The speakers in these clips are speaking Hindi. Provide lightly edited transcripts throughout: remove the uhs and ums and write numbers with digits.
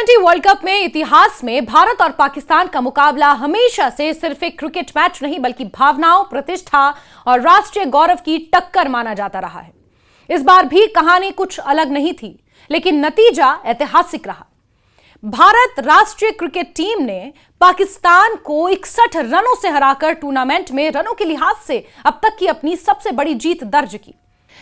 T20 वर्ल्ड कप में इतिहास में भारत और पाकिस्तान का मुकाबला हमेशा से सिर्फ एक क्रिकेट मैच नहीं बल्कि भावनाओं, प्रतिष्ठा और राष्ट्रीय गौरव की टक्कर माना जाता रहा है। इस बार भी कहानी कुछ अलग नहीं थी, लेकिन नतीजा ऐतिहासिक रहा। भारत राष्ट्रीय क्रिकेट टीम ने पाकिस्तान को 61 रनों से हराकर टूर्नामेंट में रनों के लिहाज से अब तक की अपनी सबसे बड़ी जीत दर्ज की।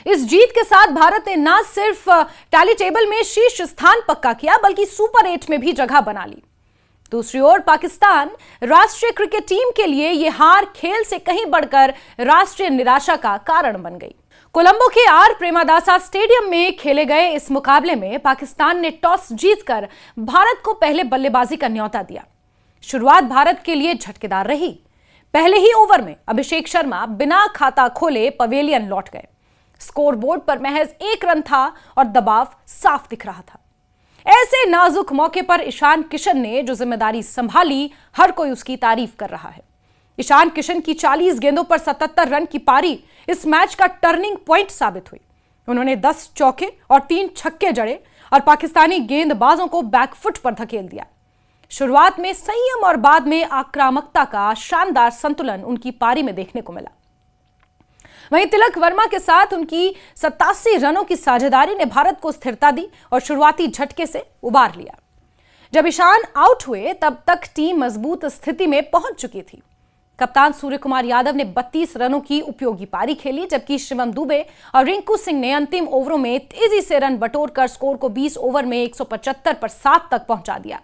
इस जीत के साथ भारत ने न सिर्फ टैली टेबल में शीर्ष स्थान पक्का किया बल्कि सुपर 8 में भी जगह बना ली। दूसरी ओर पाकिस्तान राष्ट्रीय क्रिकेट टीम के लिए यह हार खेल से कहीं बढ़कर राष्ट्रीय निराशा का कारण बन गई। कोलंबो के आर प्रेमादासा स्टेडियम में खेले गए इस मुकाबले में पाकिस्तान ने टॉस जीतकर भारत को पहले बल्लेबाजी का न्योता दिया। शुरुआत भारत के लिए झटकेदार रही। पहले ही ओवर में अभिषेक शर्मा बिना खाता खोले पवेलियन लौट गए। स्कोरबोर्ड पर महज 1 रन था और दबाव साफ दिख रहा था। ऐसे नाजुक मौके पर ईशान किशन ने जो जिम्मेदारी संभाली, हर कोई उसकी तारीफ कर रहा है। ईशान किशन की 40 गेंदों पर 77 रन की पारी इस मैच का टर्निंग पॉइंट साबित हुई। उन्होंने 10 चौके और 3 छक्के जड़े और पाकिस्तानी गेंदबाजों को बैकफुट पर धकेल दिया। शुरुआत में संयम और बाद में आक्रामकता का शानदार संतुलन उनकी पारी में देखने को मिला। वहीं तिलक वर्मा के साथ उनकी 87 रनों की साझेदारी ने भारत को स्थिरता दी और शुरुआती झटके से उबार लिया। जब ईशान आउट हुए तब तक टीम मजबूत स्थिति में पहुंच चुकी थी। कप्तान सूर्य कुमार यादव ने 32 रनों की उपयोगी पारी खेली, जबकि शिवम दुबे और रिंकू सिंह ने अंतिम ओवरों में तेजी से रन बटोरकर स्कोर को 20 ओवर में 175 पर 7 तक पहुंचा दिया।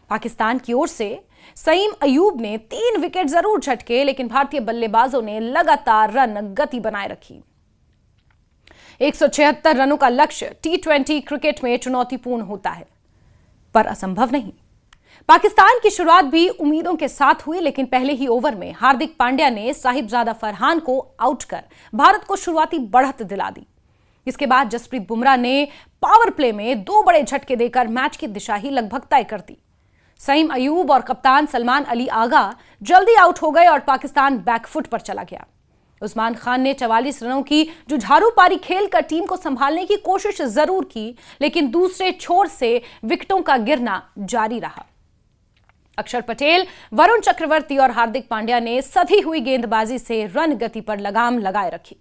पाकिस्तान की ओर से सईम अयूब ने 3 विकेट जरूर झटके, लेकिन भारतीय बल्लेबाजों ने लगातार रन गति बनाए रखी। 176 रनों का लक्ष्य T20 क्रिकेट में चुनौतीपूर्ण होता है, पर असंभव नहीं। पाकिस्तान की शुरुआत भी उम्मीदों के साथ हुई, लेकिन पहले ही ओवर में हार्दिक पांड्या ने साहिबजादा फरहान को आउट कर भारत को शुरुआती बढ़त दिला दी। इसके बाद जसप्रीत बुमराह ने पावर प्ले में 2 बड़े झटके देकर मैच की दिशा ही लगभग तय कर दी। सईम अयूब और कप्तान सलमान अली आगा जल्दी आउट हो गए और पाकिस्तान बैकफुट पर चला गया। उस्मान खान ने 44 रनों की जुझारू पारी खेलकर टीम को संभालने की कोशिश जरूर की, लेकिन दूसरे छोर से विकेटों का गिरना जारी रहा। अक्षर पटेल, वरुण चक्रवर्ती और हार्दिक पांड्या ने सधी हुई गेंदबाजी से रन गति पर लगाम लगाए रखी।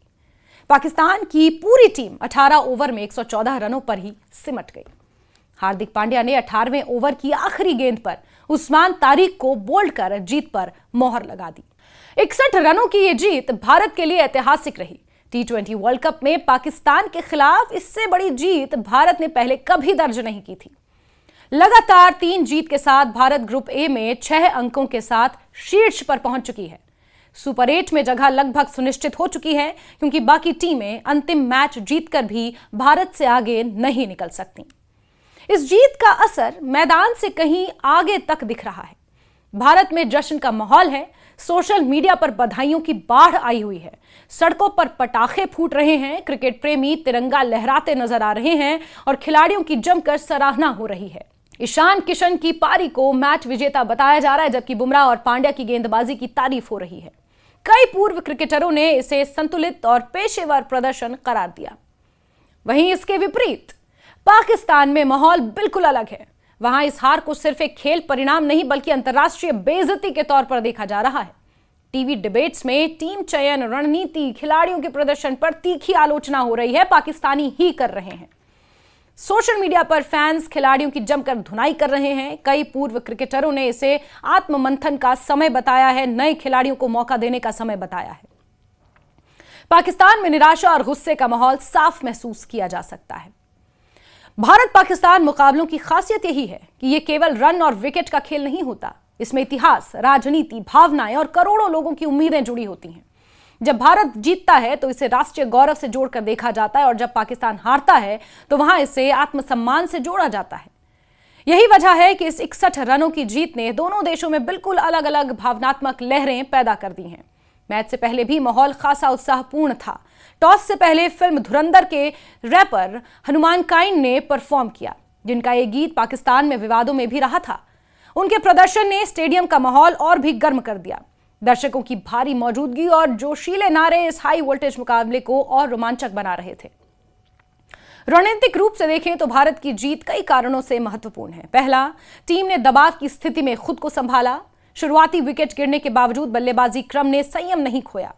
पाकिस्तान की पूरी टीम 18 ओवर में 114 रनों पर ही सिमट गई। हार्दिक पांड्या ने 18वें ओवर की आखिरी गेंद पर उस्मान तारिक को बोल्ड कर जीत पर मोहर लगा दी। 61 रनों की यह जीत भारत के लिए ऐतिहासिक रही। T20 वर्ल्ड कप में पाकिस्तान के खिलाफ इससे बड़ी जीत भारत ने पहले कभी दर्ज नहीं की थी। लगातार 3 जीत के साथ भारत ग्रुप ए में 6 अंकों के साथ शीर्ष पर पहुंच चुकी है। सुपर 8 में जगह लगभग सुनिश्चित हो चुकी है, क्योंकि बाकी टीमें अंतिम मैच जीतकर भी भारत से आगे नहीं निकल सकती। इस जीत का असर मैदान से कहीं आगे तक दिख रहा है। भारत में जश्न का माहौल है। सोशल मीडिया पर बधाइयों की बाढ़ आई हुई है। सड़कों पर पटाखे फूट रहे हैं। क्रिकेट प्रेमी तिरंगा लहराते नजर आ रहे हैं और खिलाड़ियों की जमकर सराहना हो रही है। ईशान किशन की पारी को मैच विजेता बताया जा रहा है, जबकि बुमराह और पांड्या की गेंदबाजी की तारीफ हो रही है। कई पूर्व क्रिकेटरों ने इसे संतुलित और पेशेवर प्रदर्शन करार दिया। वहीं इसके विपरीत पाकिस्तान में माहौल बिल्कुल अलग है। वहां इस हार को सिर्फ एक खेल परिणाम नहीं बल्कि अंतर्राष्ट्रीय बेइज्जती के तौर पर देखा जा रहा है। टीवी डिबेट्स में टीम चयन, रणनीति, खिलाड़ियों के प्रदर्शन पर तीखी आलोचना हो रही है। पाकिस्तानी ही कर रहे हैं। सोशल मीडिया पर फैंस खिलाड़ियों की जमकर धुनाई कर रहे हैं। कई पूर्व क्रिकेटरों ने इसे आत्ममंथन का समय बताया है, नए खिलाड़ियों को मौका देने का समय बताया है। पाकिस्तान में निराशा और गुस्से का माहौल साफ महसूस किया जा सकता है। भारत पाकिस्तान मुकाबलों की खासियत यही है कि यह केवल रन और विकेट का खेल नहीं होता। इसमें इतिहास, राजनीति, भावनाएं और करोड़ों लोगों की उम्मीदें जुड़ी होती हैं। जब भारत जीतता है तो इसे राष्ट्रीय गौरव से जोड़कर देखा जाता है, और जब पाकिस्तान हारता है तो वहां इसे आत्मसम्मान से जोड़ा जाता है। यही वजह है कि इस 61 रनों की जीत ने दोनों देशों में बिल्कुल अलग अलग भावनात्मक लहरें पैदा कर दी हैं। मैच से पहले भी माहौल खासा उत्साहपूर्ण था। टॉस से पहले फिल्म धुरंधर के रैपर हनुमान काइंड ने परफॉर्म किया, जिनका ये गीत पाकिस्तान में विवादों में भी रहा था। उनके प्रदर्शन ने स्टेडियम का माहौल और भी गर्म कर दिया। दर्शकों की भारी मौजूदगी और जोशीले नारे इस हाई वोल्टेज मुकाबले को और रोमांचक बना रहे थे। रणनीतिक रूप से देखें तो भारत की जीत कई कारणों से महत्वपूर्ण है। पहला, टीम ने दबाव की स्थिति में खुद को संभाला। शुरुआती विकेट गिरने के बावजूद बल्लेबाजी क्रम ने संयम नहीं खोया।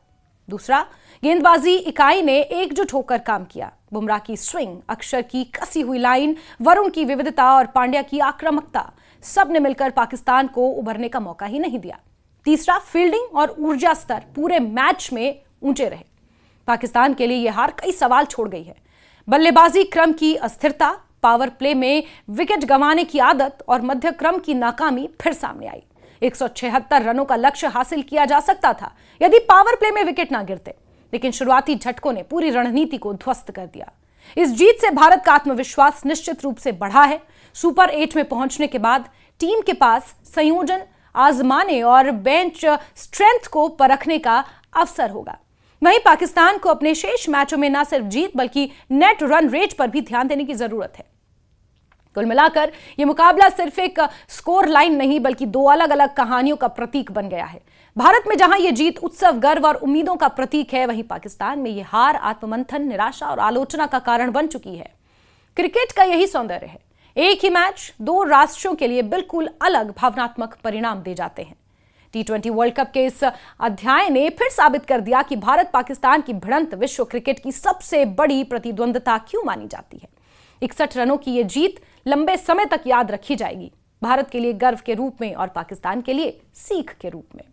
दूसरा, गेंदबाजी इकाई ने एकजुट होकर काम किया। बुमराह की स्विंग, अक्षर की कसी हुई लाइन, वरुण की विविधता और पांड्या की आक्रामकता, सब ने मिलकर पाकिस्तान को उभरने का मौका ही नहीं दिया। तीसरा, फील्डिंग और ऊर्जा स्तर पूरे मैच में ऊंचे रहे। पाकिस्तान के लिए यह हार कई सवाल छोड़ गई है। बल्लेबाजी क्रम की अस्थिरता, पावर प्ले में विकेट गंवाने की आदत और मध्य क्रम की नाकामी फिर सामने आई। 176 रनों का लक्ष्य हासिल किया जा सकता था यदि पावर प्ले में विकेट ना गिरते, लेकिन शुरुआती झटकों ने पूरी रणनीति को ध्वस्त कर दिया। इस जीत से भारत का आत्मविश्वास निश्चित रूप से बढ़ा है। सुपर 8 में पहुंचने के बाद टीम के पास संयोजन आजमाने और बेंच स्ट्रेंथ को परखने का अवसर होगा। वहीं पाकिस्तान को अपने शेष मैचों में न सिर्फ जीत बल्कि नेट रन रेट पर भी ध्यान देने की जरूरत है। कुल मिलाकर यह मुकाबला सिर्फ एक स्कोर लाइन नहीं बल्कि दो अलग अलग कहानियों का प्रतीक बन गया है। भारत में जहां यह जीत उत्सव, गर्व और उम्मीदों का प्रतीक है, वहीं पाकिस्तान में यह हार आत्ममंथन, निराशा और आलोचना का कारण बन चुकी है। क्रिकेट का यही सौंदर्य है, एक ही मैच दो राष्ट्रों के लिए बिल्कुल अलग भावनात्मक परिणाम दे जाते हैं। T20 वर्ल्ड कप के इस अध्याय ने फिर साबित कर दिया कि भारत पाकिस्तान की भिड़ंत विश्व क्रिकेट की सबसे बड़ी प्रतिद्वंद्विता क्यों मानी जाती है। 61 रनों की यह जीत लंबे समय तक याद रखी जाएगी, भारत के लिए गर्व के रूप में और पाकिस्तान के लिए सीख के रूप में।